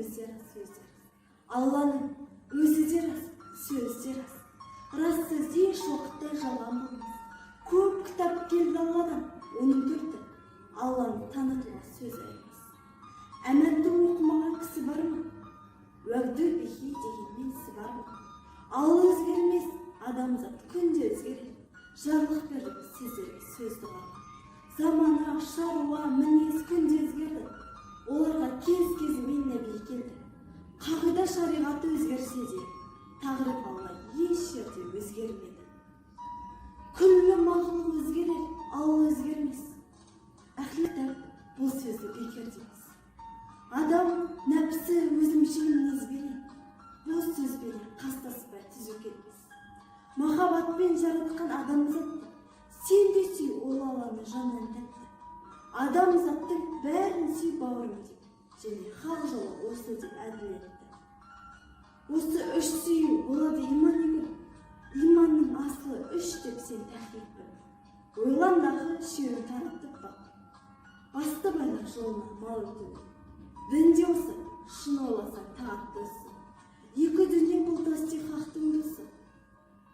өзі рас, сөзі рас. Алланың өзі де рас, сөзі де рас. Рас сөз еш уақытта жалған болмас. Көп кітап келді Алладан, оның төрті Алланың танытылған сөзі емес. Әмәнді оқымаған кісі бар ма? Уәгді бихи дегенмен ісі бар ма? Алла өзгермес, адамзат күнде өзгереді. Жарлық беріп сездерге сөзді бар. Замана, шаруа, мінез күнде өзгерді. Оларға кез-кезімен нәби келді. Қағида шариғаты өзгерсе де, тағриф Алла еш жерде өзгермеді. Күллі мағлұқ өзгерер, Алла өзгермес. Әхли кітап бұл сөзді бекер дейміз. Адам нәпсі өзімшіл мінезбенен, бұл сөзбенен қастаспай түзу келмес. Махаббатпен жаратқан адамзатты сен де сүй, ол Алланы жаннан тәтті. Адамзаттың бәрін сүй бауырым деп, және хақ жолы осы деп әділ етті. Осы үш сүю болады иман егін. Иманның асылы үш деп сен тәхлиқ біл. Ойландағы үшеуін таратып бақ. Басты байлық жолына мал өтуі. Дінде осы, шын ойласаң тағатты өсі. Екі дүние бұл тасти хақтың досы.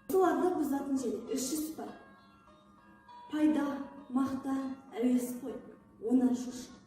Осыларды бұзатын және үш іс бар. Пайда, мақтан, әуес қой, онан шошық.